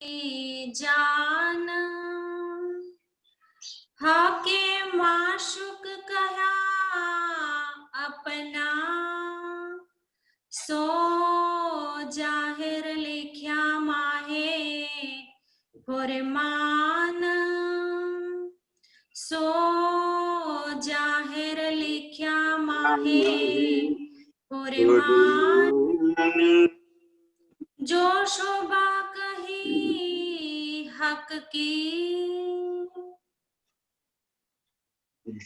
जान हाके माशुक कहा अपना सो जाहिर लिख्या माहे फुरमान सो जाहिर लिख्या माहे फुरमान जो शोभा कही हक की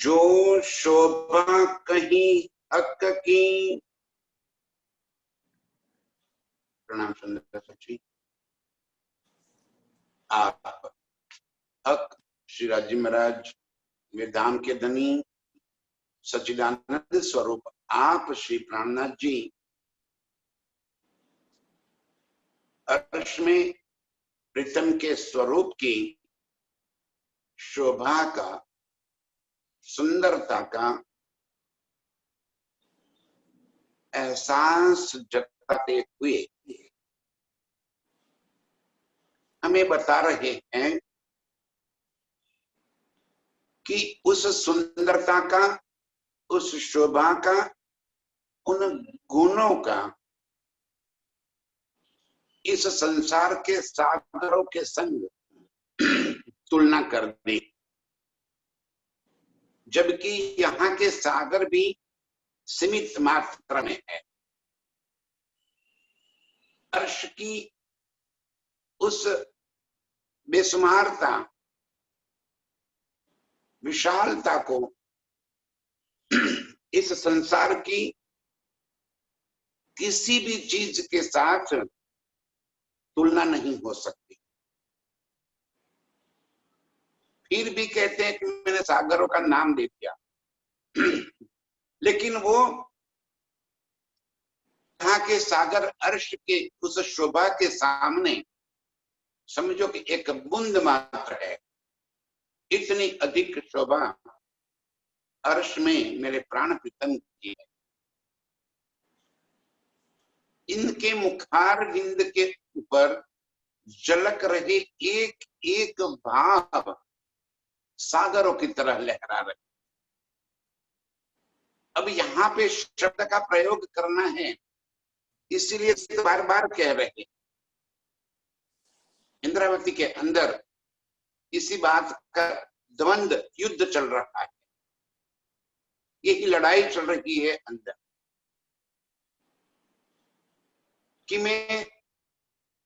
जो शोभा कहीं हक की। प्रणाम सुंदर सची। आप हक श्री राजी महाराज वेदांत के धनी सच्चिदानंद स्वरूप आप श्री प्राणनाथ जी अर्श में प्रीतम के स्वरूप की शोभा का, सुंदरता का एहसास जताते हुए हमें बता रहे हैं कि उस सुंदरता का, उस शोभा का, उन गुणों का इस संसार के सागरों के संग तुलना कर दी, जबकि यहाँ के सागर भी सीमित मात्रा में है। अर्श की उस बेशुमारता, विशालता को इस संसार की किसी भी चीज के साथ तुलना नहीं हो सकती। फिर भी कहते हैं कि मैंने सागरों का नाम दे दिया, लेकिन वो यहाँ के सागर अर्श के उस शोभा के सामने समझो कि एक बूंद मात्र है। इतनी अधिक शोभा अर्श में मेरे प्राण प्रीतम की है। इनके मुखार बिंद के ऊपर झलक रहे एक एक भाव सागरों की तरह लहरा रहे। अब यहाँ पे शब्द का प्रयोग करना है, इसीलिए बार बार कह रहे। इंद्रावती के अंदर इसी बात का द्वंद्व युद्ध चल रहा है, यही लड़ाई चल रही है अंदर कि मैं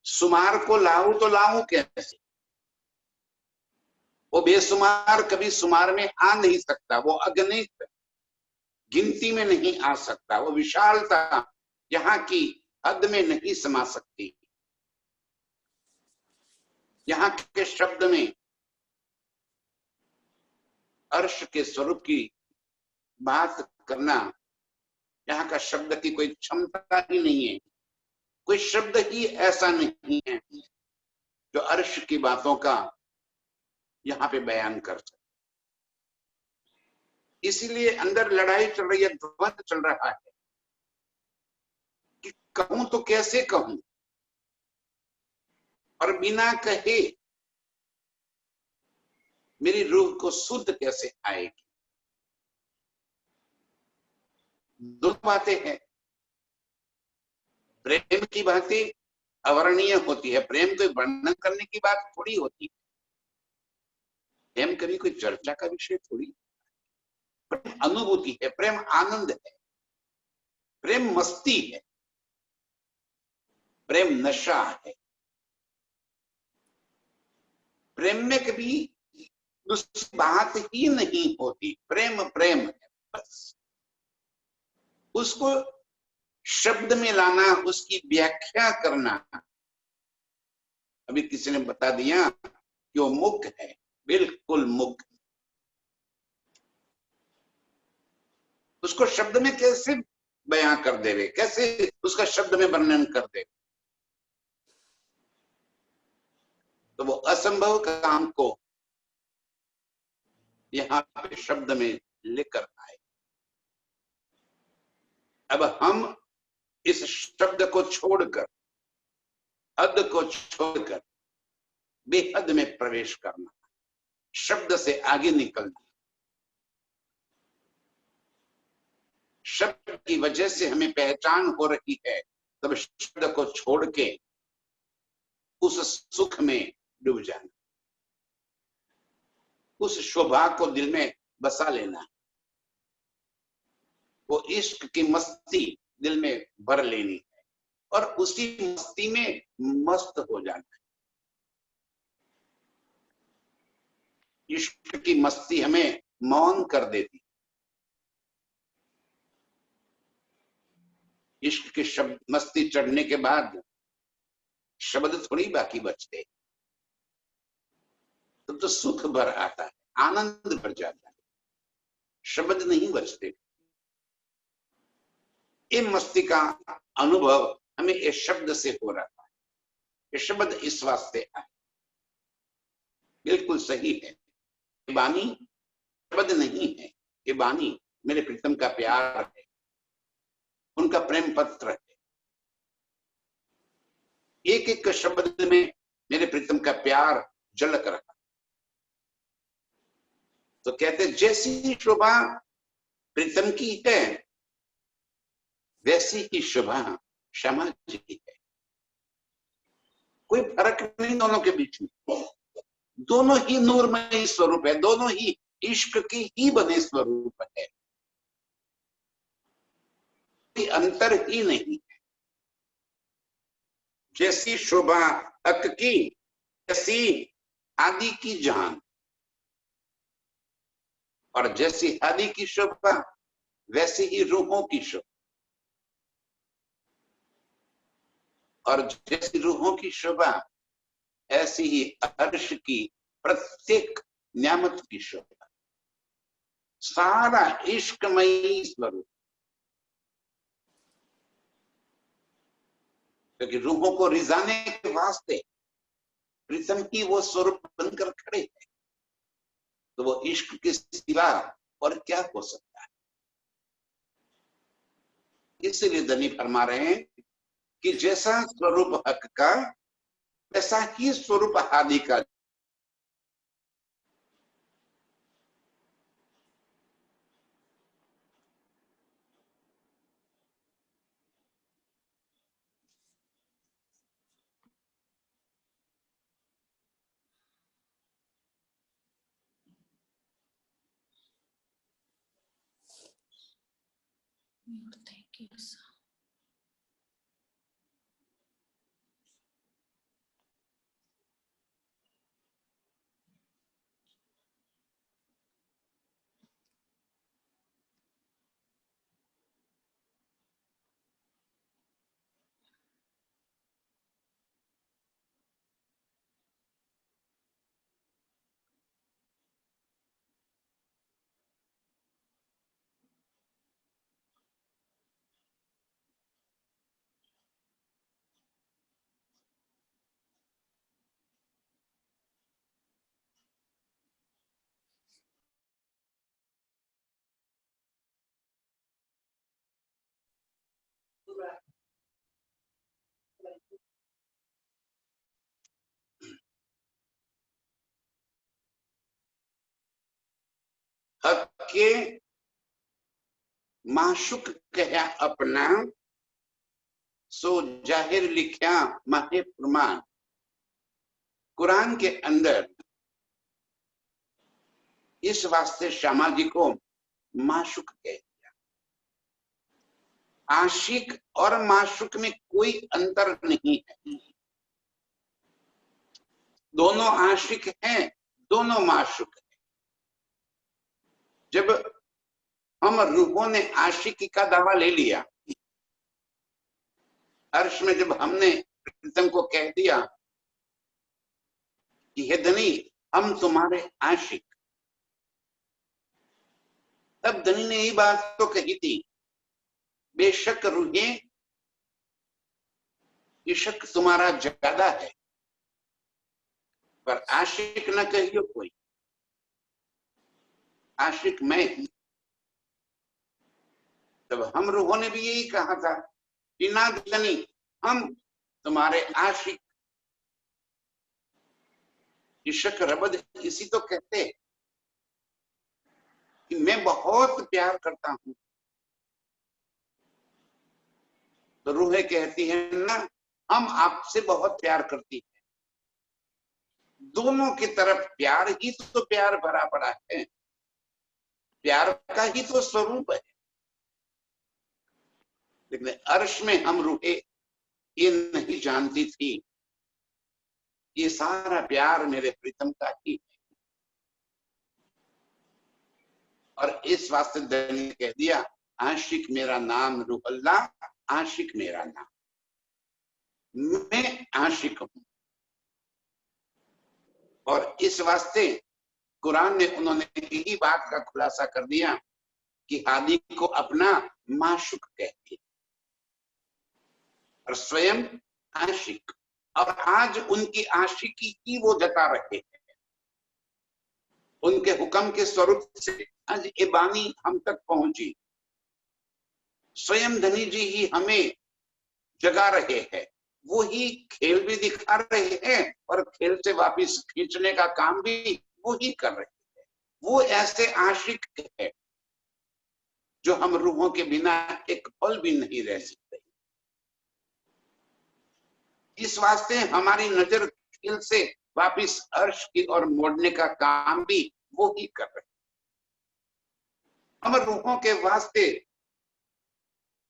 सुमार को लाऊं तो लाऊं कैसे। वो बेसुमार कभी सुमार में आ नहीं सकता, वो अगणित गिनती में नहीं आ सकता, वो विशालता यहाँ की हद में नहीं समा सकती। यहाँ के शब्द में अर्श के स्वरूप की बात करना, यहाँ का शब्द की कोई क्षमता ही नहीं है। कोई शब्द ही ऐसा नहीं है जो अर्श की बातों का यहाँ पे बयान कर सके। इसीलिए अंदर लड़ाई चल रही है, द्वंद्व चल रहा है कि कहूं तो कैसे कहूं और बिना कहे मेरी रूह को शुद्ध कैसे आएगी। दो बातें हैं। प्रेम की बातें अवर्णनीय होती है, प्रेम कोई वर्णन करने की बात थोड़ी होती है, प्रेम कभी कोई चर्चा का विषय थोड़ी। प्रेम अनुभूति है, प्रेम आनंद है, प्रेम मस्ती है, प्रेम नशा है। प्रेम में कभी दूसरी बात ही नहीं होती, प्रेम प्रेम है बस। उसको शब्द में लाना, उसकी व्याख्या करना, अभी किसी ने बता दिया कि वो मुख है, बिल्कुल मुख। उसको शब्द में कैसे बयां कर देवे, कैसे उसका शब्द में वर्णन कर दे, तो वो असंभव काम को यहाँ पे शब्द में लेकर आए। अब हम इस शब्द को छोड़कर, हद को छोड़कर बेहद में प्रवेश करना, शब्द से आगे निकलना। शब्द की वजह से हमें पहचान हो रही है, तब शब्द को छोड़ के उस सुख में डूब जाना, उस शोभा को दिल में बसा लेना, वो इश्क की मस्ती दिल में भर लेनी है और उसी मस्ती में मस्त हो जाना है। इश्क की मस्ती हमें मौन कर देती। इश्क के शब्द मस्ती चढ़ने के बाद शब्द थोड़ी बाकी बचते, तो सुख भर आता है, आनंद भर जाता है, शब्द नहीं बचते। ये मस्ती का अनुभव हमें इस शब्द से हो रहा है। ये शब्द इस वास्ते आए, बिल्कुल सही है। ये वाणी शब्द नहीं है, ये वाणी मेरे प्रीतम का प्यार है, उनका प्रेम पत्र है। एक एक शब्द में मेरे प्रीतम का प्यार झलक रहा। तो कहते जैसी शोभा प्रीतम की है, वैसी ही शोभा श्यामा जी की है। कोई फर्क नहीं दोनों के बीच में, दोनों ही नूरमय स्वरूप है, दोनों ही इश्क की ही बने स्वरूप है, कोई अंतर ही नहीं है। जैसी शोभा हक की, जैसी आदि की जान, और जैसी आदि की शोभा वैसी ही रूहों की शोभा, और जैसी रूहों की शोभा ऐसी ही अर्श की प्रत्येक न्यामत की शोभा। सारा इश्कमयी स्वरूप, क्योंकि रूहों को रिझाने के वास्ते प्रीतम ही वो स्वरूप बनकर खड़े हैं, तो वो इश्क के सिवा और क्या हो सकता है। इसलिए धनी फरमा रहे हैं कि जैसा स्वरूप हक का वैसा ही स्वरूप आदि का। Thank you, sir. हक के माशुक कहा अपना, सो जाहिर लिखा माहे फरमान। कुरान के अंदर इस वास्ते श्यामा जी को माशुक कह दिया। आशिक और माशुक में कोई अंतर नहीं है, दोनों आशिक हैं, दोनों माशुक हैं। जब हम रूहों ने आशिकी का दावा ले लिया, अर्श में जब हमने प्रीतम को कह दिया कि हे धनी हम तुम्हारे आशिक, तब धनी ने ये बात तो कही थी, बेशक रूहें इश्क तुम्हारा ज्यादा है, पर आशिक न कहियो कोई, आशिक मैं ही। तब हम रूहों ने भी यही कहा था कि ना धनी हम तुम्हारे आशिक, इशक रबद इसी तो कहते हैं कि मैं बहुत प्यार करता हूं। तो रूहें कहती है ना, हम आपसे बहुत प्यार करती हैं। दोनों की तरफ प्यार ही तो प्यार भरा पड़ा है, प्यार का ही तो स्वरूप है। लेकिन अर्श में हम रूहें ये नहीं जानती थी, ये सारा प्यार मेरे प्रीतम का ही है। और इस वास्ते धनी ने कह दिया, आशिक मेरा नाम रूहल्ला, आशिक मेरा नाम, मैं आशिक हूं। और इस वास्ते कुरान ने उन्होंने यही बात का खुलासा कर दिया कि हादी को अपना माशुक कहते और स्वयं आशिक। और आज उनकी आशिकी ही वो जता रहे हैं। उनके हुक्म के स्वरूप से आज ये बानी हम तक पहुंची। स्वयं धनी जी ही हमें जगा रहे हैं, वो ही खेल भी दिखा रहे हैं और खेल से वापस खींचने का काम भी वो ही कर रहे हैं। वो ऐसे आशिक है जो हम रूहों के बिना एक पल भी नहीं रह सकते। इस वास्ते हमारी नजर खेल से वापस अर्श की ओर मोड़ने का काम भी वो ही कर रहे हैं। हम रूहों के वास्ते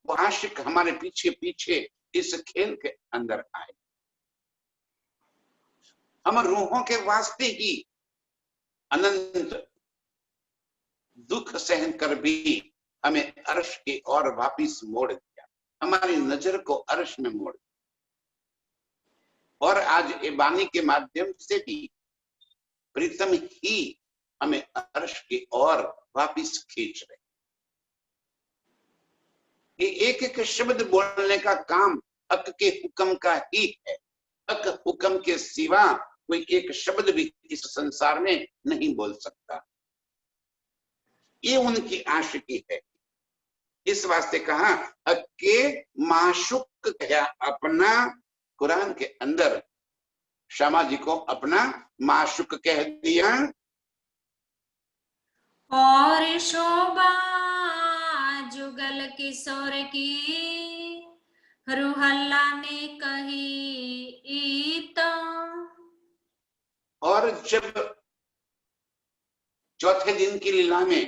वो आशिक हमारे पीछे पीछे इस खेल के अंदर आए। हम रूहों के वास्ते ही अनंत दुख सहन कर भी हमें अर्श की ओर वापिस मोड़ दिया, हमारी नजर को अर्श में मोड़ दिया। और आज ये बानी के माध्यम से भी प्रीतम ही हमें अर्श की ओर वापिस खींच रहे। ये एक एक शब्द बोलने का काम हक के हुक्म का ही है। हक हुक्म के सिवा कोई एक शब्द भी इस संसार में नहीं बोल सकता। ये उनकी आशिकी है। इस वास्ते कहा हक के माशुक कहा अपना। कुरान के अंदर श्यामा जी को अपना माशुक कह दिया। और शोभा जुगल किशोर की रूहल्ला ने कही तो। और जब चौथे दिन की लीला में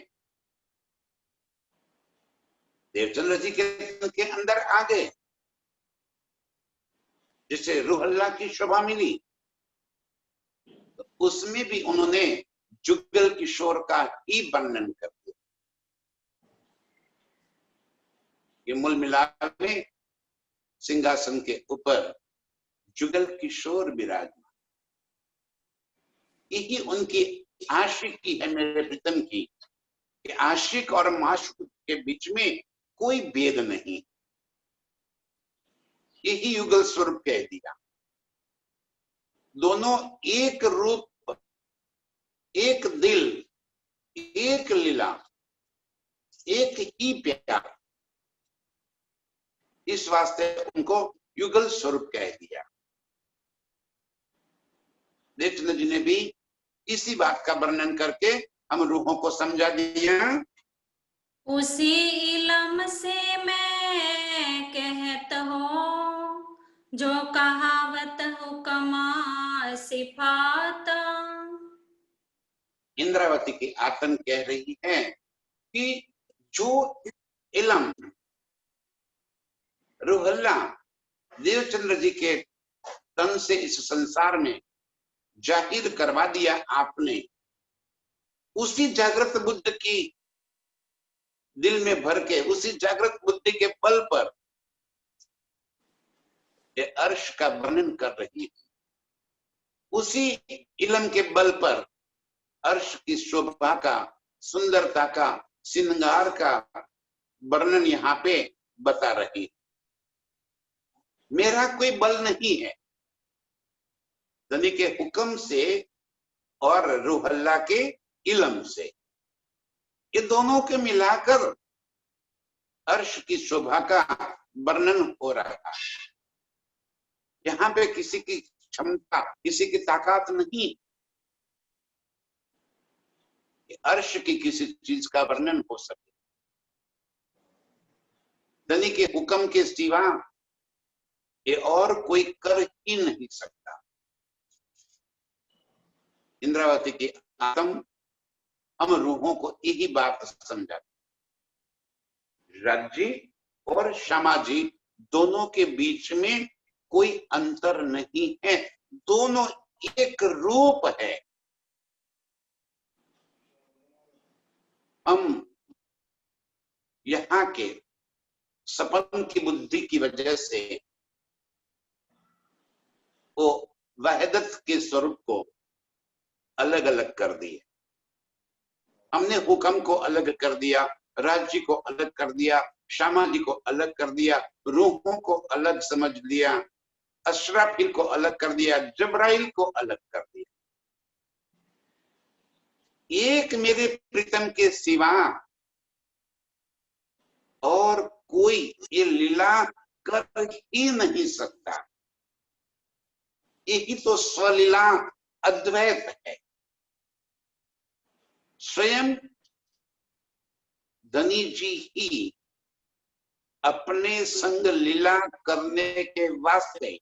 देवचंद्र जी के अंदर आ गए, जिसे रूहल्ला की शोभा मिली, तो उसमें भी उन्होंने जुगल किशोर का ही वर्णन कर दिया। ये मूल मिलाप में सिंहासन के ऊपर जुगल किशोर विराजमान। यही उनकी आशिकी है मेरे प्रीतम की, कि आशिक और माशूक के बीच में कोई भेद नहीं। यही युगल स्वरूप कह दिया। दोनों एक रूप, एक दिल, एक लीला, एक ही प्यार। इस वास्ते उनको युगल स्वरूप कह दिया। देवचंद्र जी ने भी इसी बात का वर्णन करके हम रूहों को समझा दिया। उसी इलम से मैं कहत हो, जो कहावत हुक्मा सिफात। इंद्रावती की आतन कह रही है कि जो इलम रूहल्ला देवचंद्र जी के तन से इस संसार में जाहिर करवा दिया आपने, उसी जागृत बुद्ध की दिल में भर के, उसी जागृत बुद्धि के बल पर ये अर्श का वर्णन कर रही है। उसी इलम के बल पर अर्श की शोभा का, सुंदरता का, श्रृंगार का वर्णन यहाँ पे बता रही है। मेरा कोई बल नहीं है, धनी के हुक्म से और रूहल्ला के इलम से, ये दोनों के मिलाकर अर्श की शोभा का वर्णन हो रहा है। यहाँ पे किसी की क्षमता, किसी की ताकत नहीं, कि अर्श की किसी चीज का वर्णन हो सके। धनी के हुक्म के सिवा ये और कोई कर ही नहीं सकता। इंद्रावती की आत्म हम रूहों को यही बात समझाते। राज्य और श्यामा जी दोनों के बीच में कोई अंतर नहीं है, दोनों एक रूप है। हम यहाँ के सपन की बुद्धि की वजह से वो वहदत के स्वरूप को अलग अलग कर दिए। हमने हुक्म को अलग कर दिया, राज्य को अलग कर दिया, श्यामा जी को अलग कर दिया, रूहों को अलग समझ लिया, अशराफिल को अलग कर दिया, जबराइल को अलग कर दिया। एक मेरे प्रीतम के सिवा और कोई ये लीला कर ही नहीं सकता। यही तो स्वलीला अद्वैत है। स्वयं धनी जी ही अपने संग लीला करने के वास्ते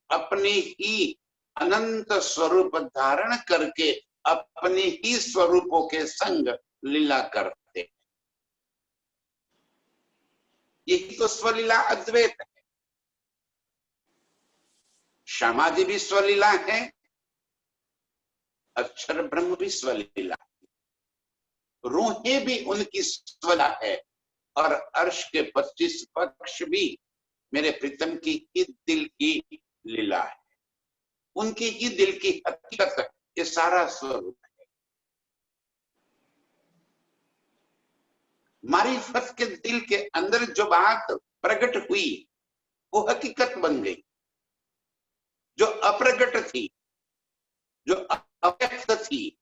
अपने ही अनंत स्वरूप धारण करके अपने ही स्वरूपों के संग लीला करते हैं। यही तो स्वलीला अद्वैत है। श्यामा जी भी स्वलीला है, अक्षर ब्रह्म भी स्वलीला, रूहें भी उनकी स्वलीला है, और अर्श के 25 पक्ष भी मेरे प्रीतम की ही दिल की लीला है, उनकी ही दिल की हकीकत है। ये सारा स्वरूप है। मारिफत के दिल के अंदर जो बात प्रकट हुई वो हकीकत बन गई। जो अप्रगट थी, जो अव्यक्त थी,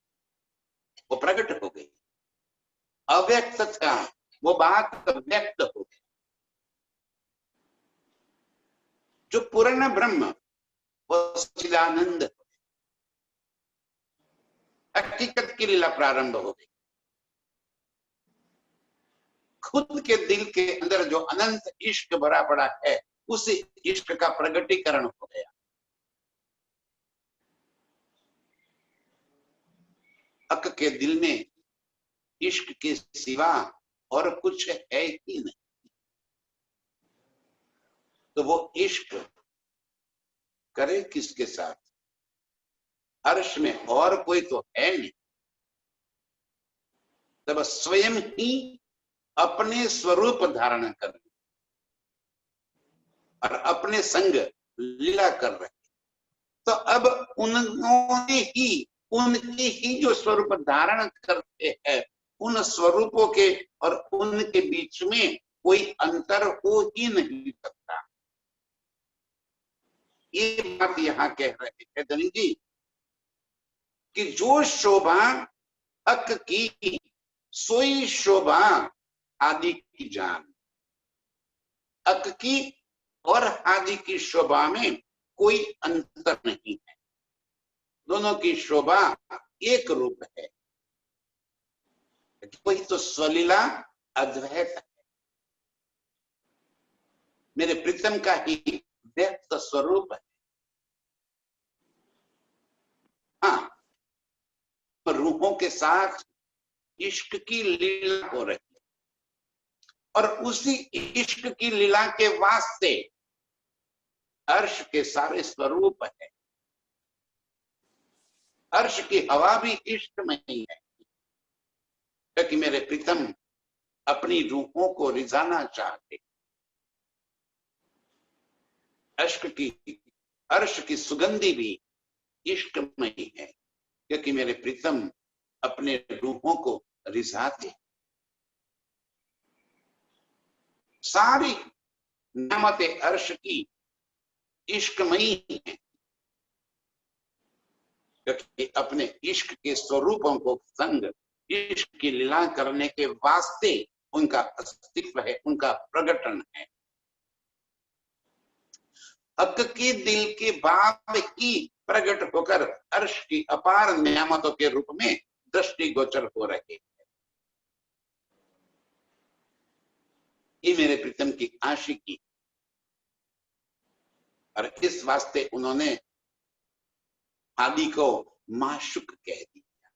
वो प्रकट हो गई। अव्यक्त था वो बात व्यक्त हो गई। जो पूर्ण ब्रह्म वो सच्चिदानंद, हकीकत की लीला प्रारंभ हो गई। खुद के दिल के अंदर जो अनंत इश्क भरा पड़ा है उस इश्क का प्रगटीकरण हो गया। हक के दिल में इश्क के सिवा और कुछ है ही नहीं। तो वो इश्क करे किसके साथ? अर्श में और कोई तो है नहीं। तब स्वयं ही अपने स्वरूप धारण कर और अपने संग लीला कर रहे। तो अब उन्होंने ही उनके ही जो स्वरूप धारण करते हैं, उन स्वरूपों के और उनके बीच में कोई अंतर हो ही नहीं सकता। ये बात यहां कह रहे हैं धनी जी कि जो शोभा हक की सोई शोभा आदि की जान। हक की और आदि की शोभा में कोई अंतर नहीं है, दोनों की शोभा एक रूप है। वही तो स्वलीला अद्वैत है, मेरे प्रीतम का ही व्यक्त स्वरूप है। हाँ, रूहों के साथ इश्क की लीला हो रही है और उसी इश्क की लीला के वास्ते अर्श के सारे स्वरूप है। अर्श की हवा भी इश्क में ही है, क्योंकि मेरे प्रीतम अपनी रूहों को रिझाना चाहते। अर्श की सुगंधी भी इश्क में ही है, क्योंकि मेरे प्रीतम अपने रूहों को रिझाते। सारी नेमते अर्श की इश्कमयी है, क्योंकि अपने इश्क के स्वरूपों को संग इश्क की लीला करने के वास्ते उनका अस्तित्व है, उनका प्रकटन है। हक के दिल के भाव ही प्रकट होकर अर्श की अपार नियामतों के रूप में दृष्टिगोचर हो रहे हैं। ये मेरे प्रीतम की आशिकी, और इस वास्ते उन्होंने आदि को माशुक कह दिया।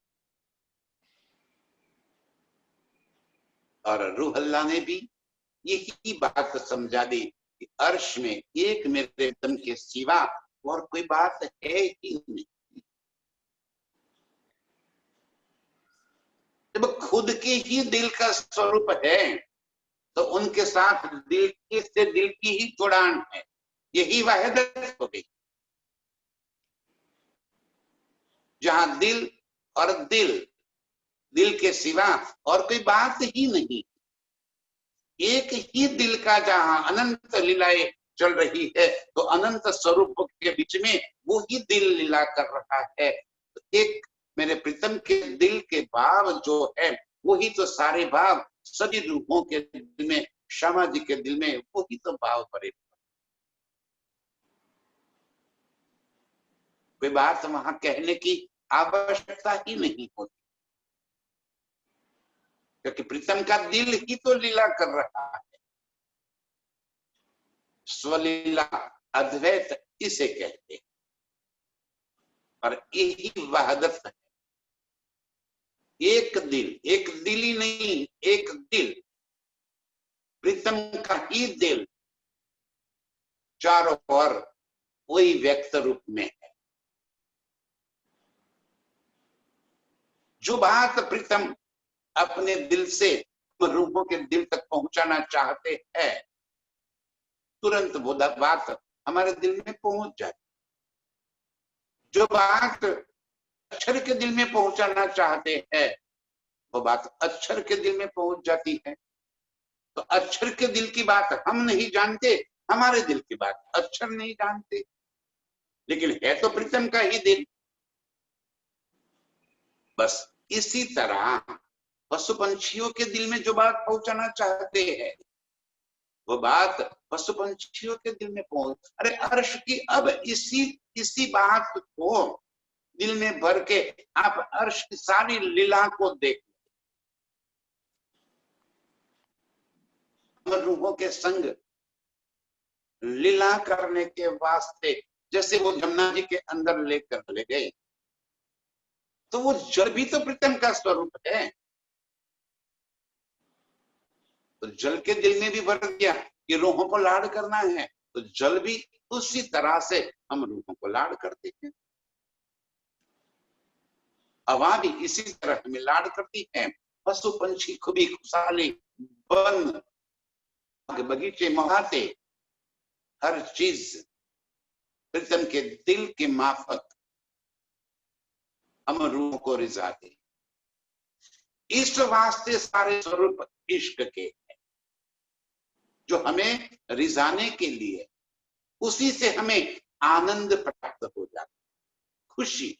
और रूह अल्लाह ने भी यही बात समझा दी कि अर्श में एक मेरे प्रीतम के सिवा और कोई बात है ही नहीं। जब खुद के ही दिल का स्वरूप है तो उनके साथ दिल की से दिल की ही जुड़ान है, यही वहदत हो गई। जहां दिल और दिल के सिवा और कोई बात ही नहीं, एक ही दिल का जहां अनंत लीलाएं चल रही है तो अनंत स्वरूप के बीच में वो ही दिल लीला कर रहा है। तो एक मेरे प्रीतम के दिल के भाव जो है वही तो सारे भाव सभी रूपों के दिल में, श्यामा जी के दिल में वही तो भाव भरे। कोई बात वहां कहने की आवश्यकता ही नहीं होती, क्योंकि प्रीतम का दिल ही तो लीला कर रहा है। स्वलीला अद्वैत इसे कहते हैं, और यही वहदत है। एक दिल ही नहीं, एक दिल, प्रीतम का ही दिल चारों ओर वही व्यक्त रूप में है। जो बात प्रीतम अपने दिल से रूपों के दिल तक पहुंचाना चाहते हैं, तुरंत वो बात हमारे दिल में पहुंच जाती। जो बात अक्षर के दिल में पहुंचाना चाहते हैं वो बात अक्षर के दिल में पहुंच जाती है। तो अक्षर के दिल की बात हम नहीं जानते, हमारे दिल की बात अक्षर नहीं जानते, लेकिन है तो प्रीतम का ही दिल। बस इसी तरह पशु पंछियों के दिल में जो बात पहुंचाना चाहते हैं वो बात पशु पंछियों के दिल में पहुंच, अरे अर्श की अब इसी बात को दिल में भर के आप अर्श की सारी लीला को देख, रूहों के संग लीला करने के वास्ते जैसे वो जमुना जी के अंदर लेकर ले गए, तो वो जल भी तो प्रीतम का स्वरूप है। तो जल के दिल में भी भर दिया कि रूहों को लाड करना है, तो जल भी उसी तरह से हम रूहों को लाड करते हैं। हवा भी इसी तरह हमें लाड करती है। पशु पंछी खूबी खुशहाली, वन बगीचे मोहाते, हर चीज प्रीतम के दिल के माफक हम रूहों को रिझाते। इस वास्ते सारे स्वरूप इश्क के हैं, जो हमें रिझाने के लिए उसी से हमें आनंद प्राप्त हो जाता, खुशी।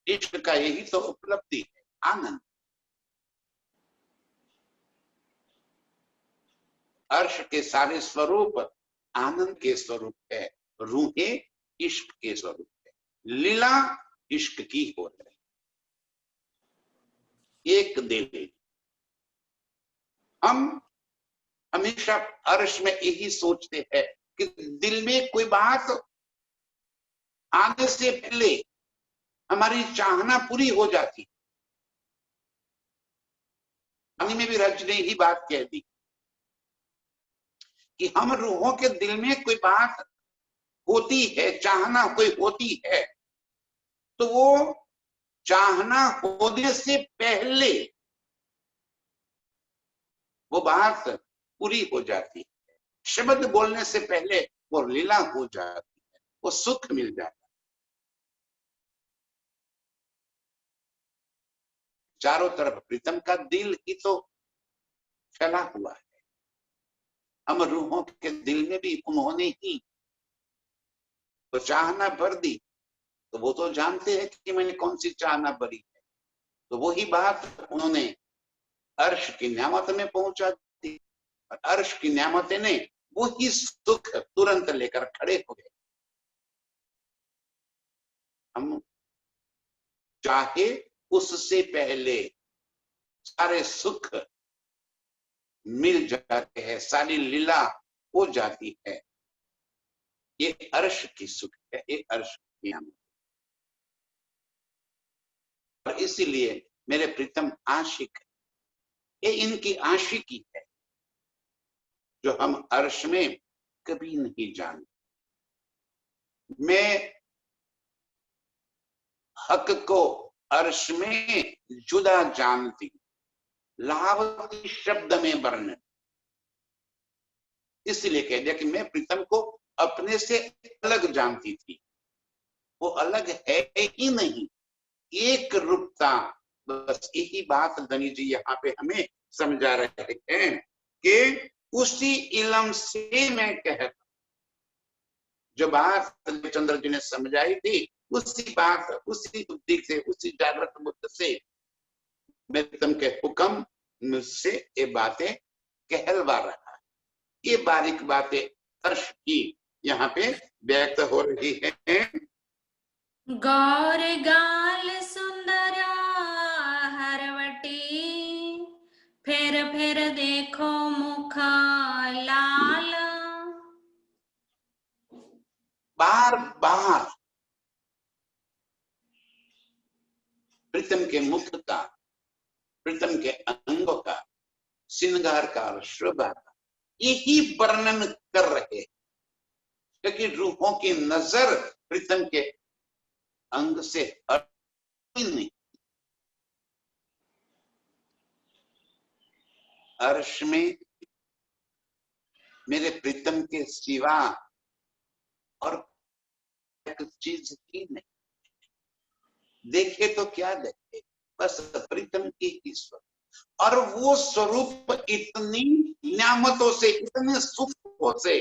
इश्क का यही तो उपलब्धि है, आनंद। अर्श के सारे स्वरूप आनंद के स्वरूप है, रूहें इश्क के स्वरूप है, लीला इश्क की हो रही। एक दिल, हम हमेशा अर्श में यही सोचते हैं कि दिल में कोई बात आने से पहले हमारी चाहना पूरी हो जाती। वाणी में भी रज ने ही बात कह दी कि हम रूहों के दिल में कोई बात होती है, चाहना कोई होती है, तो वो चाहना होने से पहले वो बात पूरी हो जाती है। शब्द बोलने से पहले वो लीला हो जाती है, वो सुख मिल जाता है। चारों तरफ प्रीतम का दिल ही तो फैला हुआ है। हम रूहों के दिल में भी उन्होंने ही तो चाहना भर दी, तो वो तो जानते हैं कि मैंने कौन सी चाहना भरी है। तो वही बात उन्होंने अर्श की न्यामत में पहुंचा दी, और अर्श की न्यामतें ने वही सुख तुरंत लेकर खड़े हो गए। हम चाहे उससे पहले सारे सुख मिल जाते हैं, सारी लीला हो जाती है। ये अर्श की सुख है, ये अर्श की आनंद। और इसीलिए मेरे प्रीतम आशिक, ये इनकी आशिकी है जो हम अर्श में कभी नहीं जानते। मैं हक को अर्श में जुदा जानती, लावती शब्द में वर्णन। इसलिए कह दिया कि मैं प्रीतम को अपने से अलग जानती थी। वो अलग है ही नहीं, एक रूपता। बस यही बात धनी जी यहाँ पे हमें समझा रहे हैं कि उसी इलम से मैं कहता, जो बात चंद्र जी ने समझाई थी, उसी बात, उसी बुद्धि से, उसी जागृत बुद्ध से मैं तुम के हुक्म मुझसे ये बातें कहलवा रहा है। ये बारीक बातें अर्श की यहाँ पे व्यक्त हो रही है। गौर गाल सुंदर हरवटी, फिर देखो मुख लाल। बार बार प्रीतम के मुख का, प्रीतम के अंगों का, श्रृंगार का, शोभा का यही वर्णन कर रहे, क्योंकि रूहों की नजर प्रीतम के अंग से हटती नहीं। अर्श में मेरे प्रीतम के सिवा और एक चीज ही नहीं। देखे तो क्या देखे, बस प्रीतम की ही स्वरूप। और वो स्वरूप इतनी न्यामतों से, इतने सुखों से,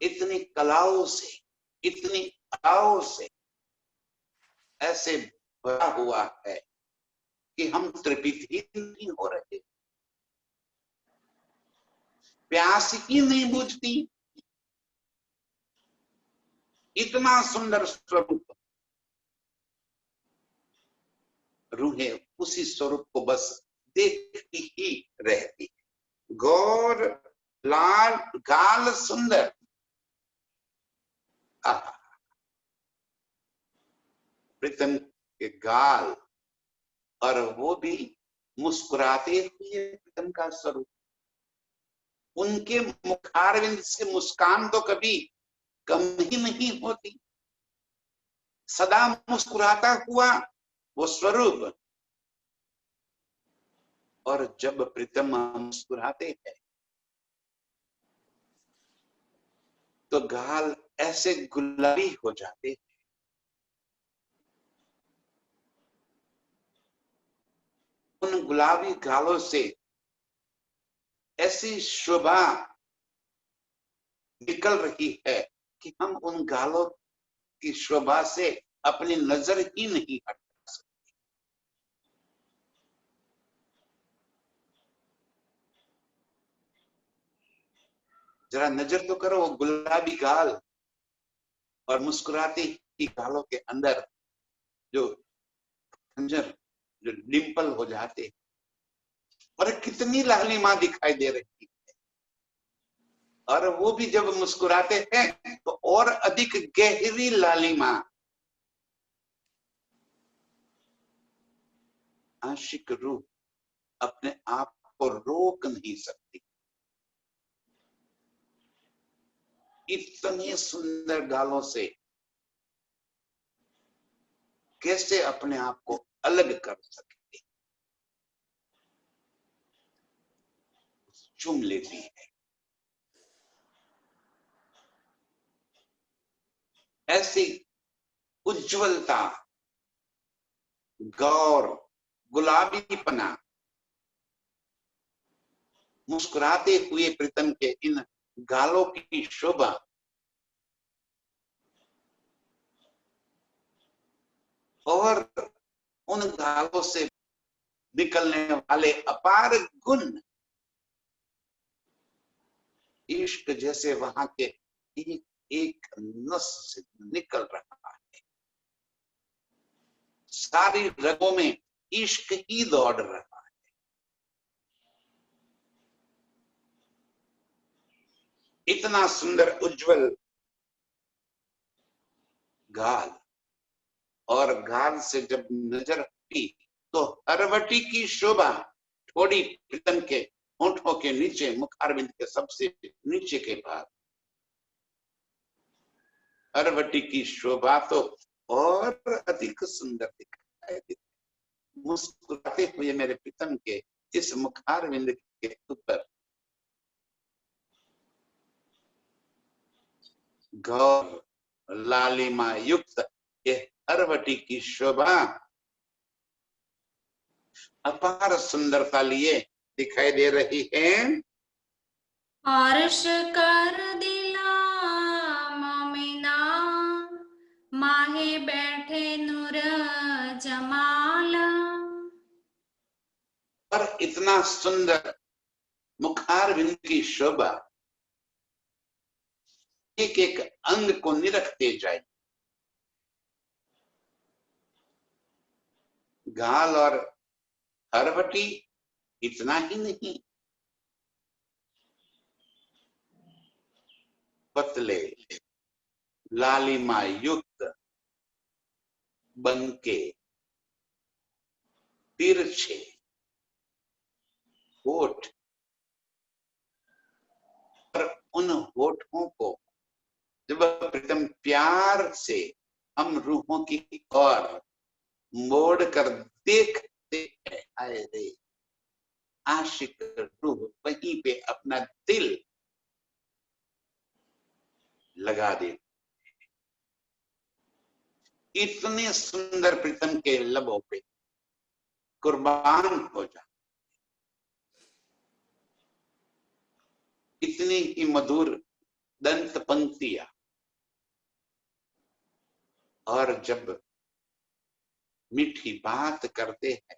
इतनी कलाओं से, इतनी अदाओं से ऐसे भरा हुआ है कि हम तृप्त ही नहीं हो रहे, प्यास ही नहीं बुझती। इतना सुंदर स्वरूप, रूहें उसी स्वरूप को बस देखती ही रहती। गौर लाल गाल सुंदर, प्रीतम के गाल, और वो भी मुस्कुराते हुए प्रीतम का स्वरूप। उनके मुखारविंद से मुस्कान तो कभी कम ही नहीं होती, सदा मुस्कुराता हुआ वो स्वरूप। और जब प्रीतम मुस्कुराते हैं तो गाल ऐसे गुलाबी हो जाते हैं, उन गुलाबी गालों से ऐसी शोभा निकल रही है कि हम उन गालों की शोभा से अपनी नजर ही नहीं हटा सकते। जरा नजर तो करो, वो गुलाबी गाल और मुस्कुराते ही गालों के अंदर जो खंजर, जो डिंपल हो जाते, और कितनी लालिमा दिखाई दे रही है। और वो भी जब मुस्कुराते हैं तो और अधिक गहरी लालिमा। आशिक रूह अपने आप को रोक नहीं सकती, इतने सुंदर गालों से कैसे अपने आप को अलग कर सकती, चूम लेती है। ऐसी उज्जवलता, गौर, गुलाबीपना, मुस्कुराते हुए प्रीतम के इन गालों की शोभा, और उन गालों से निकलने वाले अपार गुण, इश्क जैसे वहां के एक एक नस से निकल रहा है। सारी रगों में इश्क ही दौड़ रहा है। इतना सुंदर उज्जवल गाल, और गाल से जब नजर हटी तो हरवटी की शोभा थोड़ी प्रीतम के होंठों के नीचे, मुखारविंद के सबसे नीचे के भाग, हरवटी की शोभा तो और अधिक सुंदर दिखाई देती। मुस्कुराते हुए मेरे प्रीतम के इस मुखारविंद के ऊपर गौर लालिमा युक्त ये हरवटी की शोभा अपार सुंदरता लिए दिखाई दे रही है। हर्ष कर दिला मोमिना, माहे बैठे नूर जमाला। और इतना सुंदर मुखारविंद की शोभा एक एक अंग को निरखते जाए। गाल और हरवटी इतना ही नहीं, पतले लालिमा युक्त बनके तिरछे होठ, और उन होठों को जब प्रीतम प्यार से हम रूहों की ओर मोड़ कर देखते हैं, आए रे आशिक रूह वहीं पे अपना दिल लगा दे। इतने सुंदर प्रीतम के लबों पे कुर्बान हो जा, इतनी ही मधुर दंत पंक्तियां, और जब मीठी बात करते हैं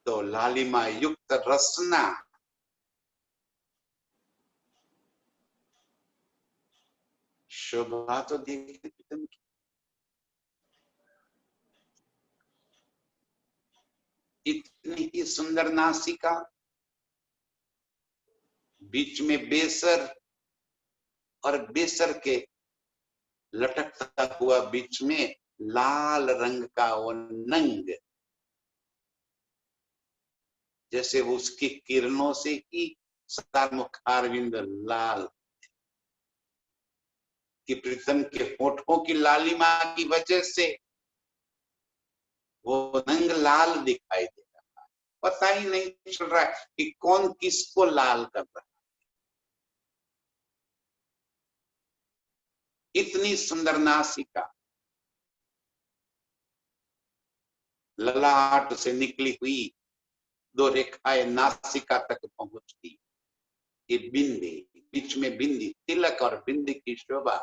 तो लालिमा युक्त रसना, शोभा तो देखिए प्रीतम की, इतनी ही सुंदर नासिका, बीच में बेसर, और बेसर के लटकता हुआ बीच में लाल रंग का वो नंग, जैसे वो उसकी किरणों से ही सारा मुखारविंद लाल, कि प्रीतम के होठों की लालिमा की वजह से वो नंग लाल दिखाई दे रहा है। पता ही नहीं चल रहा है कि कौन किसको लाल कर रहा है। इतनी सुंदर नासिका, ललाट से निकली हुई दो रेखाएं नासिका तक पहुंचती, ये बिंदी, बीच में बिंदी, तिलक और बिंदी की शोभा,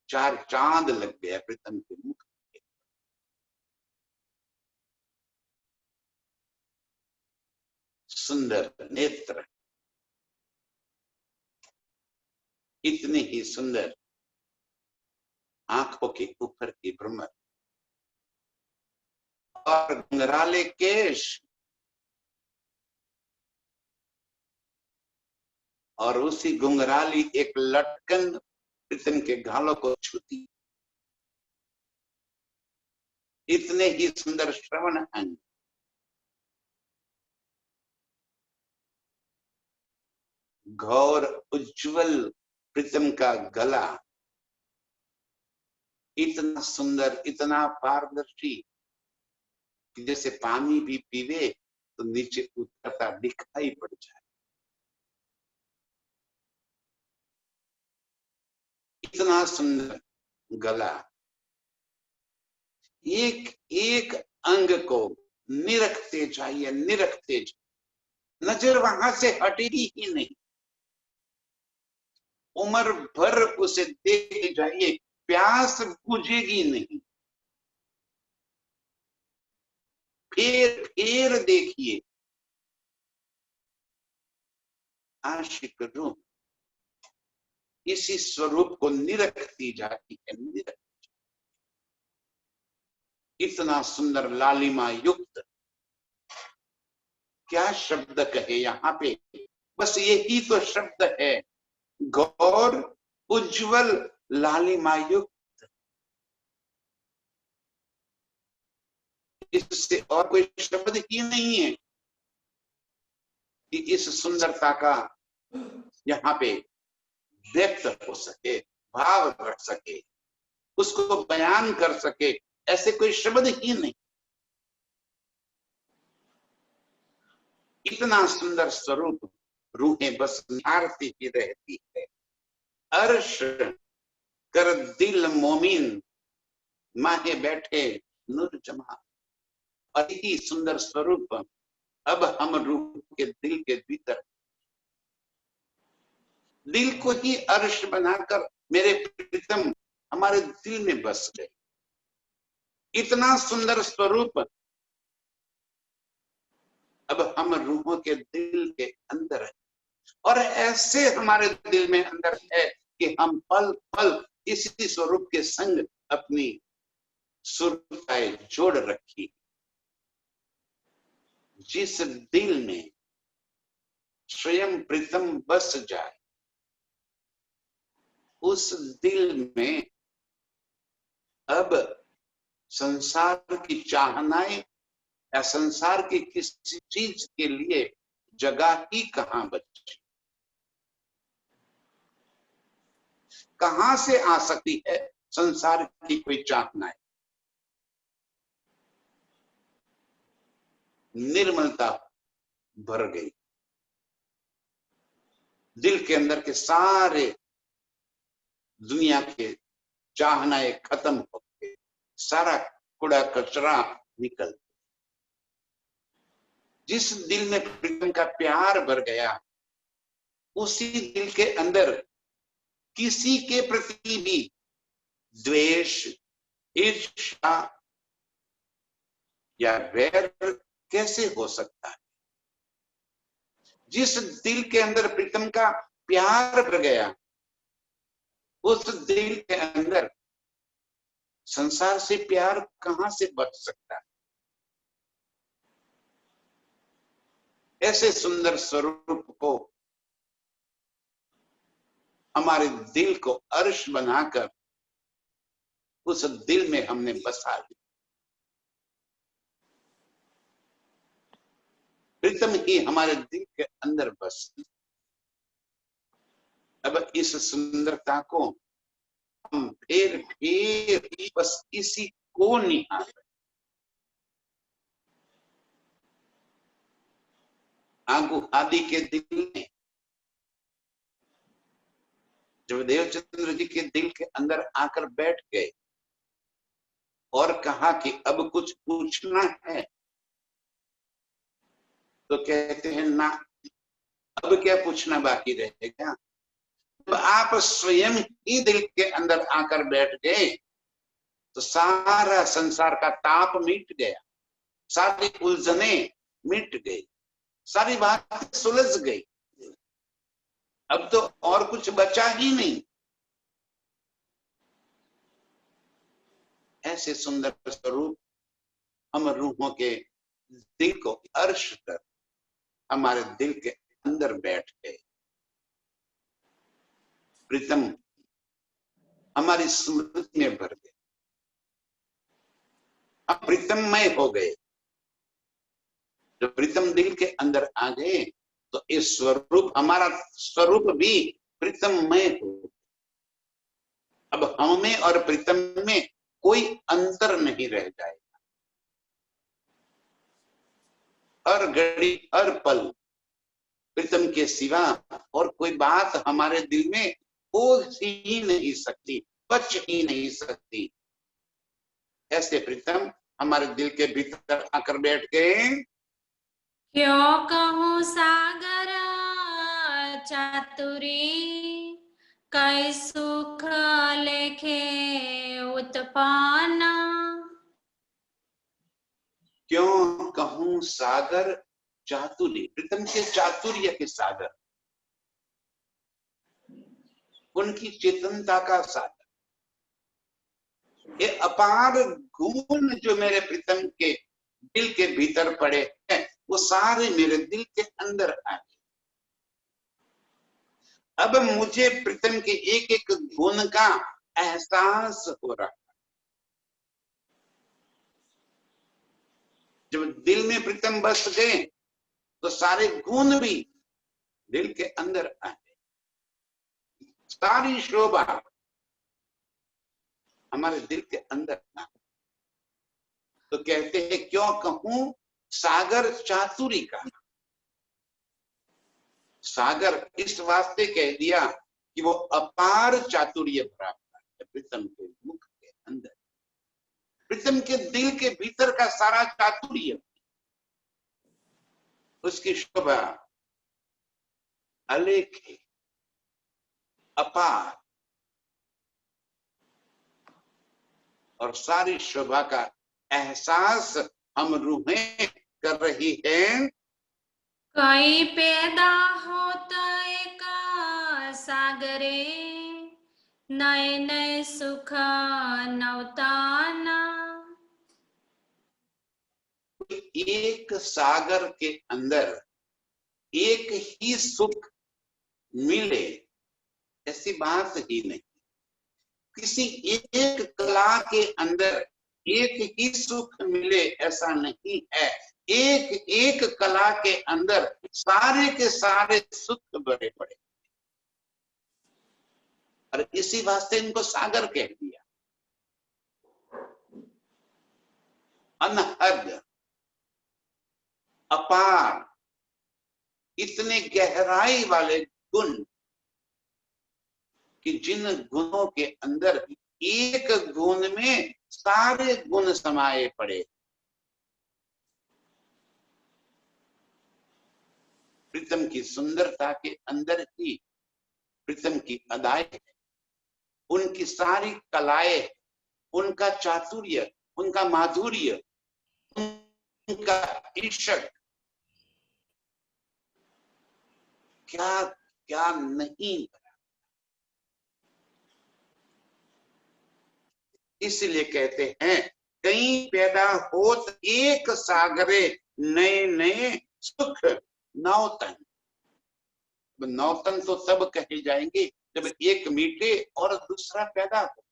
चार चांद लग गया प्रीतम के मुख पे। सुंदर नेत्र, इतनी ही सुंदर आंखों के ऊपर की भ्रमर, और घुंघराले केश, और उसी घुंघराली एक लटकन प्रीतम के गालों को छूती। इतने ही सुंदर श्रवण अंग, घोर उज्जवल प्रीतम का गला, इतना सुंदर, इतना पारदर्शी कि जैसे पानी भी पीवे तो नीचे उतरता दिखाई पड़ जाए। इतना सुंदर गला, एक एक अंग को निरखते जाइए, निरखते जाइए, नजर वहां से हटेगी ही नहीं, उम्र भर उसे देखते जाइए, प्यास बुझेगी नहीं। फिर देखिए, आशिक रूह इसी स्वरूप को निरखती जाती है, निरख। इतना सुंदर लालिमा युक्त, क्या शब्द कहे यहाँ पे, बस यही तो शब्द है, गौर उज्जवल लालिमा युक्त। इससे और कोई शब्द ही नहीं है कि इस सुंदरता का यहाँ पे व्यक्त हो सके, भाव रख सके, उसको बयान कर सके, ऐसे कोई शब्द ही नहीं। इतना सुंदर स्वरूप रूहें बस निहारती ही रहती है। अर्श कर दिल मोमिन, माहे बैठे नूर जमा। अति सुंदर स्वरूप अब हम रूह के दिल के भीतर, दिल को ही अर्श बनाकर मेरे प्रीतम हमारे दिल में बस गए। इतना सुंदर स्वरूप अब हम रूहों के दिल के अंदर है, और ऐसे हमारे दिल में अंदर है कि हम पल पल इसी स्वरूप के संग अपनी सुरताएं जोड़ रखी। जिस दिल में स्वयं प्रीतम बस जाए, उस दिल में अब संसार की चाहनाएं या संसार की किसी चीज के लिए जगह ही कहां बची, कहां से आ सकती है संसार की कोई चाहनाएं। निर्मलता भर गई, दिल के अंदर के सारे दुनिया के चाहनाएं खत्म हो गए, सारा कूड़ा कचरा निकल। जिस दिल में प्रीतम का प्यार भर गया, उसी दिल के अंदर किसी के प्रति भी द्वेष, ईर्ष्या या वैर कैसे हो सकता है। जिस दिल के अंदर प्रीतम का प्यार भर गया, उस दिल के अंदर संसार से प्यार कहां से बच सकता है। ऐसे सुंदर स्वरूप को, हमारे दिल को अर्श बनाकर उस दिल में हमने बसा लिया। प्रीतम ही हमारे दिल के अंदर बस। अब इस सुंदरता को हम फिर बस इसी को निहार रहे। आगू आदि के दिल में जब देवचंद्र जी के दिल के अंदर आकर बैठ गए और कहा कि अब कुछ पूछना है, तो कहते हैं ना, अब क्या पूछना बाकी रहेगा। जब आप स्वयं ही दिल के अंदर आकर बैठ गए तो सारा संसार का ताप मिट गया, सारी उलझने मिट गई, सारी बात सुलझ गई। अब तो और कुछ बचा ही नहीं। ऐसे सुंदर स्वरूप हम रूहों के दिल को अर्श कर हमारे दिल के अंदर बैठ गए। प्रीतम हमारी स्मृति में भर गए, हम प्रीतममय हो गए। जब प्रीतम दिल के अंदर आ गए तो इस स्वरूप, हमारा स्वरूप भी प्रीतममय हो। अब हम में और प्रीतम में कोई अंतर नहीं रह जाएगा। हर घड़ी हर पल प्रीतम के सिवा और कोई बात हमारे दिल में हो ही नहीं सकती, बच ही नहीं सकती। ऐसे प्रीतम हमारे दिल के भीतर आकर बैठ गए। क्यों कहूँ सागर चातुरी, कै सुख लेखे उत्पन्न। क्यों कहूं सागर चातुर्य, प्रीतम के चातुर्य के सागर, उनकी चेतनता का सागर, ये अपार गुण जो मेरे प्रीतम के दिल के भीतर पड़े हैं वो सारे मेरे दिल के अंदर आ गए। अब मुझे प्रीतम के एक एक गुण का एहसास हो रहा है। जब दिल में प्रीतम बस गए तो सारे गुण भी दिल के अंदर आ गए, सारी शोभा हमारे दिल के अंदर आ गई। तो कहते हैं क्यों कहूं सागर चातुरी का। सागर इस वास्ते कह दिया कि वो अपार चातुर्य भरा है प्रीतम के मुख के अंदर, प्रीतम के दिल के भीतर का सारा चातुर्य, उसकी शोभा अलेख है, अपार, और सारी शोभा का एहसास हम रूहें कर रही हैं। कई पैदा होता एका सागरे, नए नए सुख नवताना। एक सागर के अंदर एक ही सुख मिले ऐसी बात ही नहीं। किसी एक कला के अंदर एक ही सुख मिले ऐसा नहीं है। एक एक कला के अंदर सारे के सारे सुख बड़े बड़े, और इसी वास्ते इनको सागर कह दिया। अनहद, अपार, इतने गहराई वाले गुण कि जिन गुणों के अंदर एक गुण में सारे गुण समाये पड़े। प्रीतम की सुंदरता के अंदर ही प्रीतम की अदाएं है, उनकी सारी कलाएं, उनका चातुर्य, उनका माधुर्य, उनका इश्क, क्या क्या नहीं। इसलिए कहते हैं कहीं पैदा होत एक सागरे, नए नए सुख नौतन। नौतन तो तब कहे जाएंगे जब एक मीटे और दूसरा पैदा हो।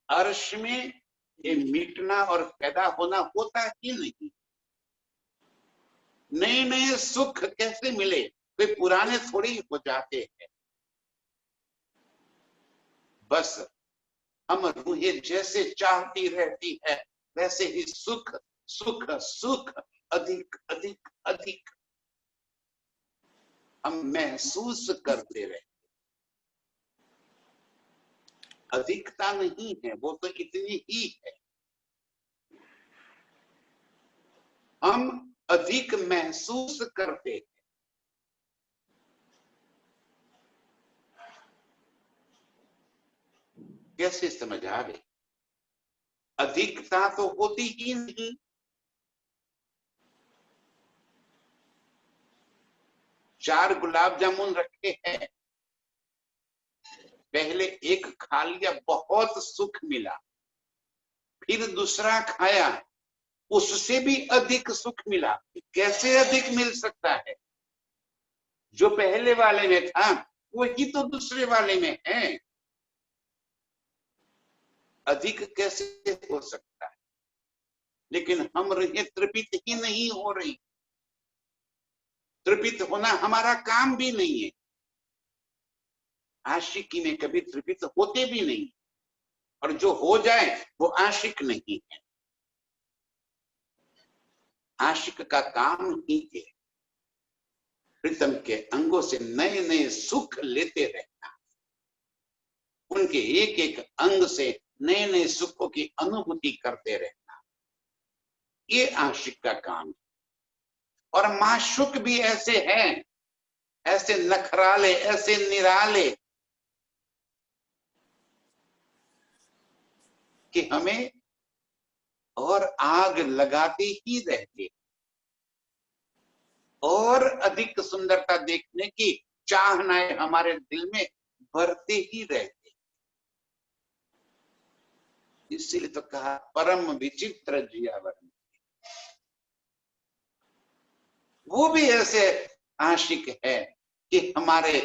अर्श में ये मीटना और पैदा होना होता ही नहीं। नए नए सुख कैसे मिले, वे पुराने थोड़ी हो जाते हैं। बस हम रूहें जैसे चाहती रहती है वैसे ही सुख सुख सुख अधिक अधिक अधिक हम महसूस करते रहे। अधिकता नहीं है, वो तो इतनी ही है। हम अधिक महसूस करते हैं। कैसे समझ आ गई? अधिकता तो होती ही नहीं। चार गुलाब जामुन रखे हैं, पहले एक खा लिया, बहुत सुख मिला, फिर दूसरा खाया, उससे भी अधिक सुख मिला। कैसे अधिक मिल सकता है? जो पहले वाले में था वही तो दूसरे वाले में है। अधिक कैसे हो सकता है? लेकिन हम रहे तृपित ही नहीं हो रही। तृपित होना हमारा काम भी नहीं है। आशिकी में कभी तृपित होते भी नहीं, और जो हो जाए वो आशिक नहीं है। आशिक का काम ही है प्रीतम के अंगों से नए नए सुख लेते रहना, उनके एक एक अंग से नए नए सुखों की अनुभूति करते रहना, ये आशिक का काम है। और माशुक भी ऐसे हैं, ऐसे नखराले, ऐसे निराले कि हमें और आग लगाते ही रहते, और अधिक सुंदरता देखने की चाहनाएं हमारे दिल में भरते ही रहते। इसीलिए तो कहा परम विचित्र जियावरण। वो भी ऐसे आशिक है कि हमारे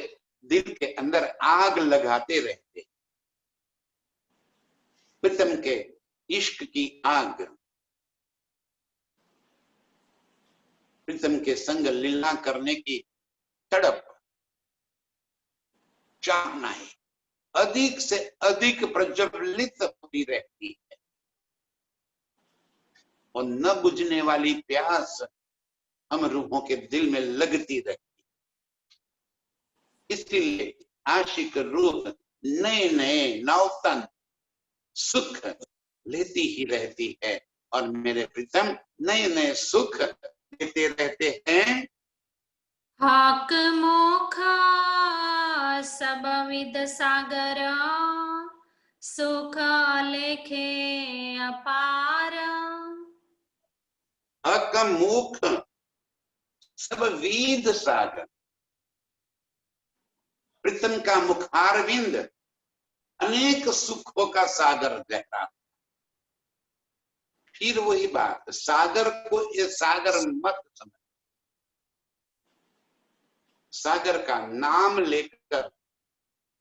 दिल के अंदर आग लगाते रहते, प्रीतम के इश्क की आग, प्रीतम के संग लीला करने की तड़प, चाहनाएं अधिक से अधिक प्रज्वलित होती रहती है और न बुझने वाली प्यास हम रूहों के दिल में लगती रहती। इसलिए आशिक रूह नए नए नौतन सुख लेती ही रहती है और मेरे प्रीतम नए नए सुख देते रहते हैं। हाक मोखा सब विद सागर, सुख लेखे अपार। हकमुख सब वीद सागर, प्रीतम का मुखारविंद अनेक सुखों का सागर गहरा। फिर वही बात, सागर को ये सागर मत समझ, सागर का नाम लेकर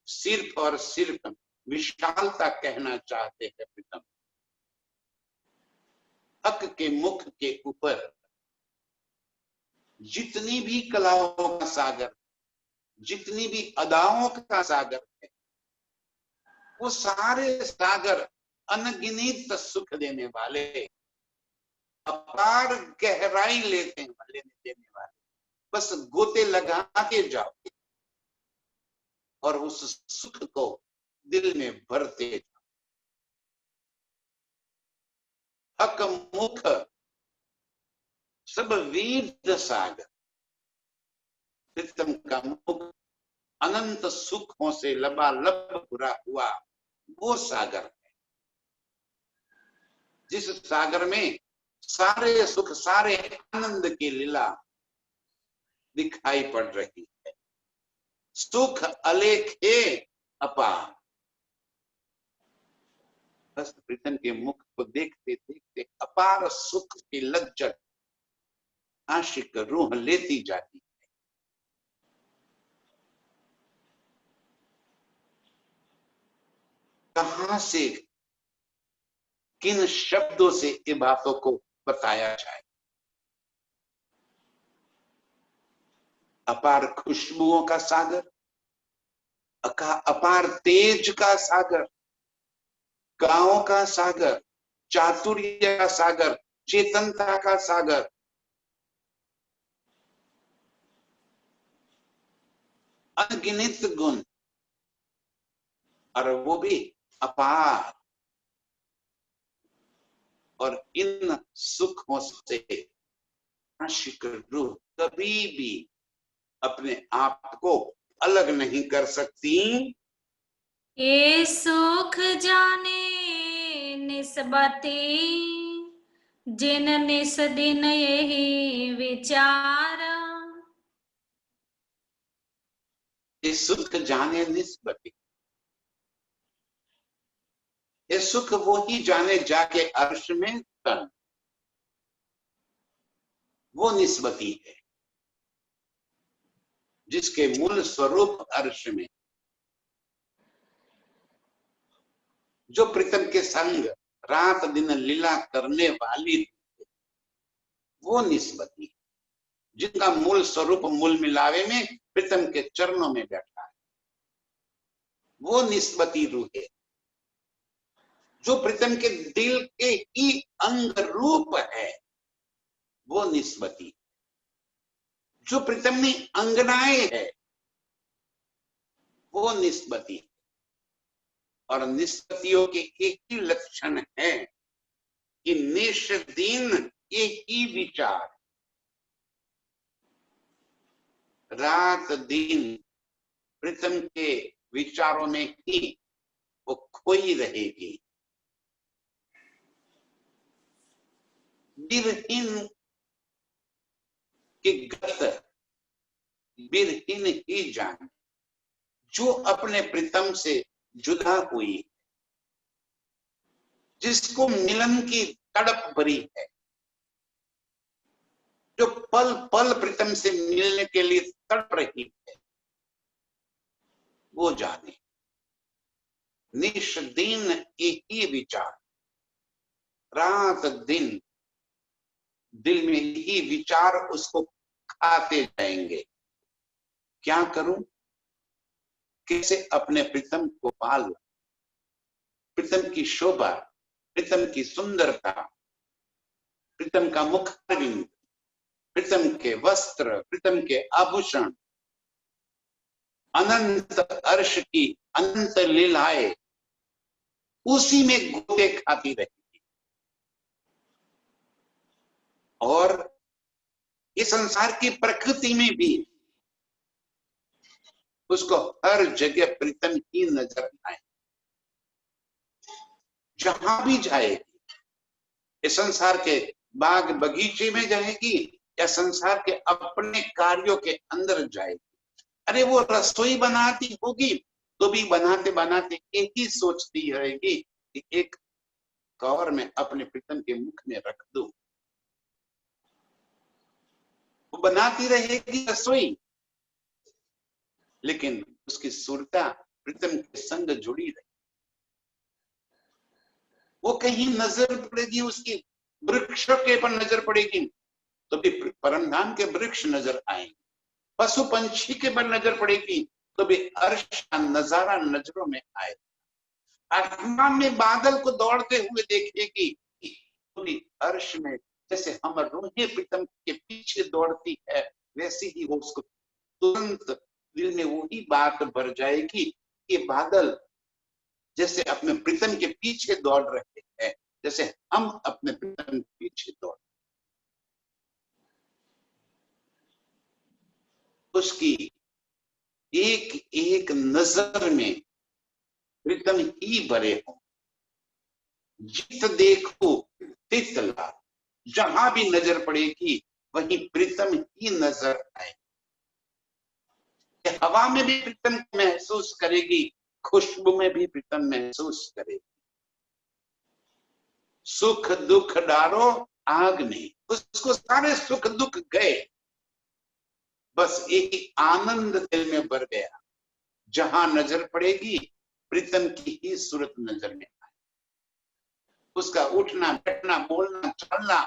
सिर्फ और सिर्फ विशालता कहना चाहते हैं प्रीतम। हक के मुख के ऊपर जितनी भी कलाओं का सागर, जितनी भी अदाओं का सागर है, वो सारे सागर अनगिनत सुख देने वाले, अपार गहराई लेने देने वाले, बस गोते लगाते जाओ और उस सुख को दिल में भरते जाओ। हक मुख सब वीर सागर, प्रीतम का मुख अनंत सुखों से लबालब भरा हुआ वो सागर है, जिस सागर में सारे सुख सारे आनंद की लीला दिखाई पड़ रही है। सुख अलेखे अपार। बस प्रीतम के मुख को देखते देखते अपार सुख की लज्जत आशिक रूह लेती जाती है। कहां से किन शब्दों से ये बातों को बताया जाए। अपार खुशबुओं का सागर, अपार तेज का सागर, गांवों का सागर, चातुर्य का सागर, चेतनता का सागर, अनगिनत गुण, और वो भी अपार। और इन सुखों से आशिक रूह कभी भी अपने आप को अलग नहीं कर सकती। ये सुख जाने निस्बती, जिन निस दिन यही विचार। ये सुख जाने निस्बती, ये सुख वो ही जाने जाके अर्श में तन, वो निस्बती है जिसके मूल स्वरूप अर्श में, जो प्रीतम के संग रात दिन लीला करने वाली, वो निस्बती, जिनका मूल स्वरूप मूल मिलावे में प्रीतम के चरणों में बैठा है, वो निस्बती रूह है। जो प्रीतम के दिल के ही अंग रूप है, वो निस्बती। जो प्रीतम में अंगनाएं है, वो निस्बती। और निस्बतियों के एक ही लक्षण है कि निश दिन एक ही विचार, रात दिन प्रीतम के विचारों में ही वो खोई रहेगी। बिरहीन की गत बिरहीन ही जान, जो अपने प्रीतम से जुदा हुई, जिसको मिलन की तड़प भरी है, जो पल पल प्रीतम से मिलने के लिए तड़प रही है, वो जाने। निश दिन यही विचार, रात दिन दिल में यही विचार उसको खाते जाएंगे। क्या करूं, कैसे अपने प्रीतम को पालूं, प्रीतम की शोभा, प्रीतम की सुंदरता, प्रीतम का मुखारविंद, प्रीतम के वस्त्र, प्रीतम के आभूषण, अनंत अर्श की अनंत लीलाएं उसी में गोते खाती रहेगी। और इस संसार की प्रकृति में भी उसको हर जगह प्रीतम ही नजर आए। जहां भी जाएगी, इस संसार के बाग बगीचे में जाएगी या संसार के अपने कार्यों के अंदर जाएगी, अरे वो रसोई बनाती होगी तो भी बनाते बनाते एक ही सोचती रहेगी कि एक कौर में अपने प्रीतम के मुख में रख दूं। वो बनाती रहेगी रसोई, लेकिन उसकी सुरता प्रीतम के संग जुड़ी रही। वो कहीं नजर पड़ेगी, उसकी वृक्षों के पर नजर पड़ेगी तो भी परम धाम के वृक्ष नजर आएंगे, पशु पंछी के पर नजर पड़ेगी तो भी अर्श का नजारा नजरों में आए। आसमान में बादल को दौड़ते हुए देखेगी तो भी अर्श में जैसे हम रूहें प्रीतम के पीछे दौड़ती है, वैसे ही वो उसको तुरंत दिल में वही बात भर जाएगी कि बादल जैसे अपने प्रीतम के पीछे दौड़ रहे हैं, जैसे हम अपने प्रीतम के पीछे दौड़। उसकी एक एक नजर में प्रीतम ही भरे हो, जित देखो तित लाल। जहां भी नजर पड़ेगी वहीं प्रीतम ही नजर आए। हवा में भी प्रीतम महसूस करेगी, खुशबू में भी प्रीतम महसूस करेगी। सुख दुख डारो आग में, उसको सारे सुख दुख गए, बस एक आनंद दिल में भर गया। जहां नजर पड़ेगी प्रीतम की ही सूरत नजर में आए। उसका उठना बैठना बोलना चलना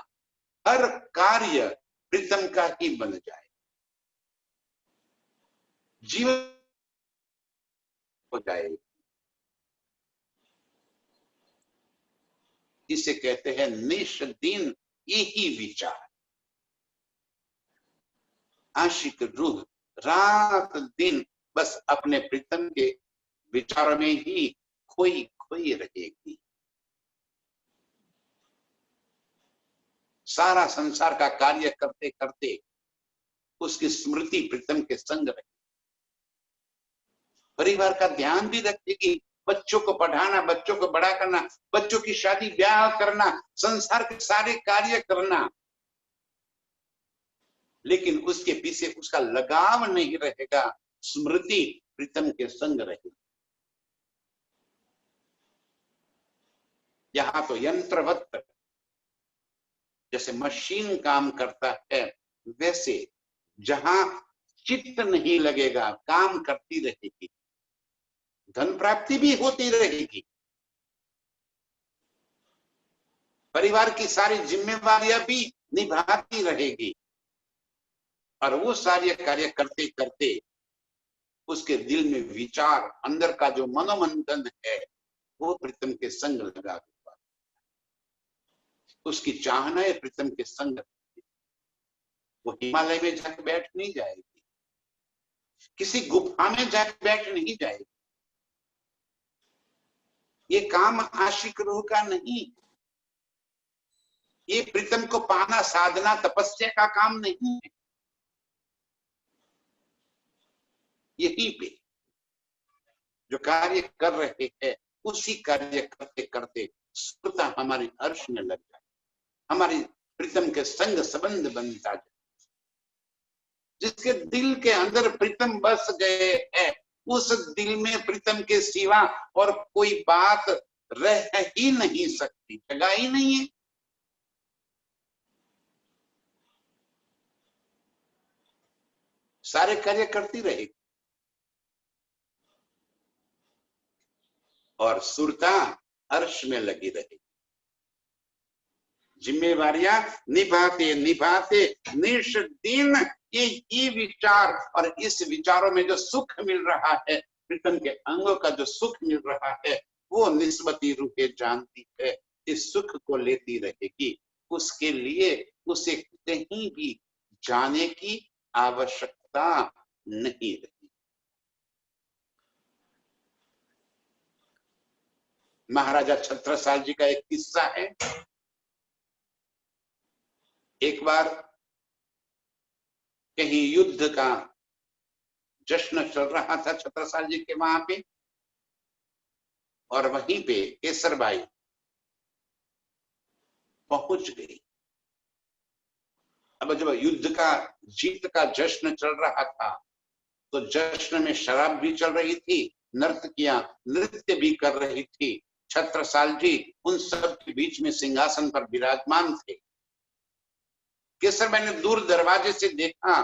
हर कार्य प्रीतम का ही बन जाए, जीवन हो जाए। इसे कहते हैं निश दिन यही विचार। आशिक रूह रात दिन बस अपने प्रीतम के विचारों में ही खोई खोई रहेगी। सारा संसार का कार्य करते करते उसकी स्मृति प्रीतम के संग रहे। परिवार का ध्यान भी रखेगी, बच्चों को पढ़ाना, बच्चों को बड़ा करना, बच्चों की शादी ब्याह करना, संसार के सारे कार्य करना, लेकिन उसके पीछे उसका लगाव नहीं रहेगा, स्मृति प्रीतम के संग रहेगी। यहां तो यंत्रवत जैसे मशीन काम करता है, वैसे जहां चित्त नहीं लगेगा काम करती रहेगी, धन प्राप्ति भी होती रहेगी, परिवार की सारी जिम्मेवारियां भी निभाती रहेगी, और वो सारे कार्य करते करते उसके दिल में विचार, अंदर का जो मनोमंथन है वो प्रीतम के संग लगा हुआ। उसकी चाहनाएं प्रीतम के संग। वो हिमालय में जाकर बैठ नहीं जाएगी, किसी गुफा में जाकर बैठ नहीं जाएगी। ये काम आशिक रूह का नहीं, ये प्रीतम को पाना साधना तपस्या का काम नहीं है। यहीं पे जो कार्य कर रहे हैं उसी कार्य करते करते सुरता हमारी अर्श में लग जाए, हमारी प्रीतम के संग संबंध बनता जाए। जिसके दिल के अंदर प्रीतम बस गए हैं, उस दिल में प्रीतम के सिवा और कोई बात रह ही नहीं सकती, जगह ही नहीं है। सारे कार्य करती रहेगी और सुरता अर्श में लगी रहेगी, जिम्मेवारियां निभाते निभाते निश दिन ये विचार, और इस विचारों में जो सुख मिल रहा है, प्रीतम के अंगों का जो सुख मिल रहा है, वो निस्बती रूहे जानती है, इस सुख को लेती रहेगी। उसके लिए उसे कहीं भी जाने की आवश्यकता नहीं रही। महाराजा छत्रसाल जी का एक किस्सा है। एक बार कहीं युद्ध का जश्न चल रहा था छत्रसाल जी के वहां पे, और वहीं पे केसरबाई पहुंच गई। अब जब युद्ध का जीत का जश्न चल रहा था, तो जश्न में शराब भी चल रही थी, नर्तकियां नृत्य भी कर रही थी। छत्रसाल जी उन सब के बीच में सिंहासन पर विराजमान थे। केसरबाई ने दूर दरवाजे से देखा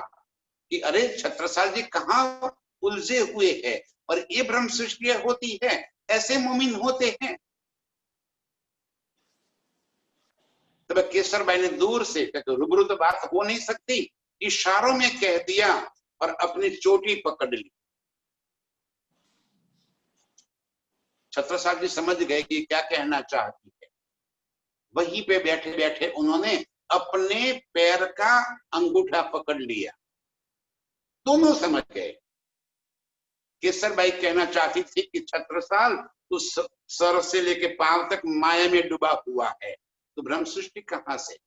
कि अरे छत्रसाल जी कहाँ उलझे हुए हैं, और ये ब्रह्म सृष्टि होती है, ऐसे मुमिन होते हैं। तब केसरबाई ने दूर से, रूबरू तो बात हो नहीं सकती, इशारों में कह दिया और अपनी चोटी पकड़ ली। छत्रसाल जी समझ गए कि क्या कहना चाहती है। वहीं पे बैठे बैठे उन्होंने अपने पैर का अंगूठा पकड़ लिया। दोनों समझ गए। केसरबाई कहना चाहती थी कि छत्रसाल तू सर से लेके पांव तक माया में डूबा हुआ है, तो ब्रह्म सृष्टि कहां से।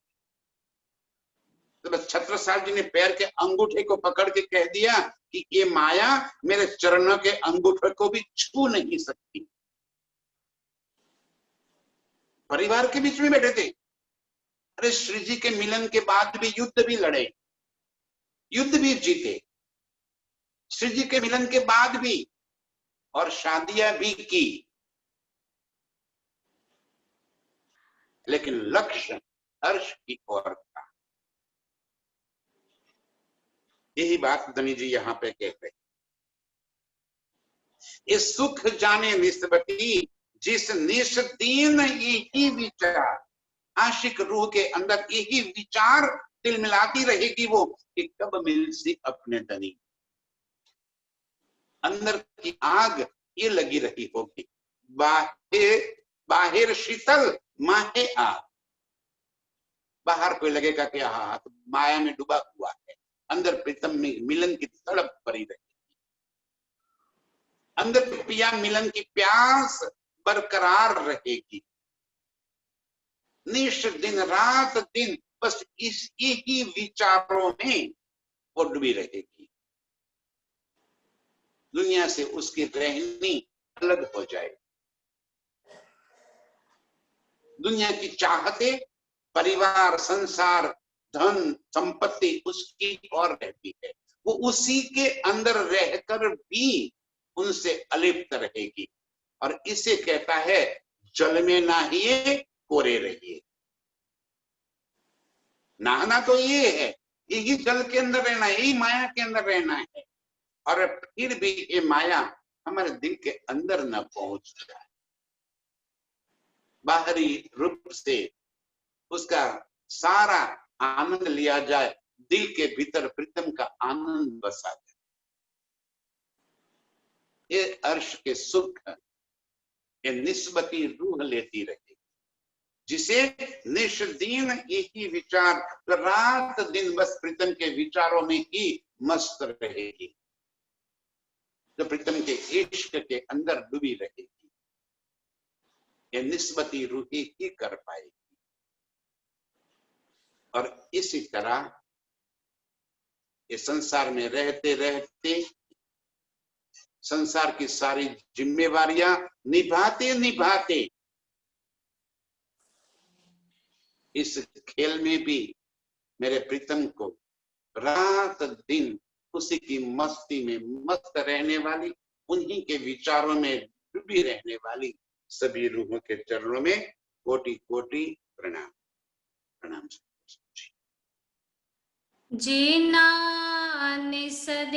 तो छत्रसाल जी ने पैर के अंगूठे को पकड़ के कह दिया कि ये माया मेरे चरणों के अंगूठे को भी छू नहीं सकती। परिवार के बीच में बैठे थे। अरे श्री जी के मिलन के बाद भी युद्ध भी लड़े, युद्ध भी जीते, श्री जी के मिलन के बाद भी, और शादियां भी की, लेकिन लक्ष्य अर्श की ओर था। यही बात धनी जी यहां पे कह रहे। इस सुख जाने निस्बती जिस निस्दीन यही विचार, आशिक रूह के अंदर यही विचार दिल मिलाती रहेगी वो कि कब मिल सी अपने धनी। अंदर की आग ये लगी रही होगी, बाहर शीतल माहे आग। बाहर कोई लगेगा कि हाँ माया में डूबा हुआ है, अंदर प्रीतम में मिलन की तड़प पड़ी रहेगी, अंदर पिया मिलन की प्यास बरकरार रहेगी। निश दिन रात दिन बस इस ही विचारों में वो डूबी रहेगी। दुनिया से उसकी रहनी अलग हो जाए। दुनिया की चाहते, परिवार, संसार, धन, संपत्ति उसकी और रहती है। वो उसी के अंदर रहकर भी उनसे अलिप्त रहेगी। और इसे कहता है जल में नहाइए कोरे रहिए। नहाना तो ये है, यही जल के अंदर रहना है, यही माया के अंदर रहना है। और फिर भी ये माया हमारे दिल के अंदर न पहुंच जाए, बाहरी रूप से उसका सारा आनंद लिया जाए, दिल के भीतर प्रीतम का आनंद बसा जाए। ये अर्श के सुख ये निस्बती रूह लेती रहेगी, जिसे निष्दीन यही विचार, रात दिन बस प्रीतम के विचारों में ही मस्त रहेगी, जो प्रीतम के इश्क के अंदर डूबी रहेगी। ये निस्बती रूही ही कर पाएगी। और इसी तरह ये संसार में रहते रहते संसार की सारी जिम्मेवारियां निभाते निभाते इस खेल में भी मेरे प्रीतम को रात दिन उसी की मस्ती में मस्त रहने वाली, उन्हीं के विचारों में डूबी रहने वाली सभी रूहों के चरणों में कोटि कोटि प्रणाम। प्रणाम। जीना निस दिन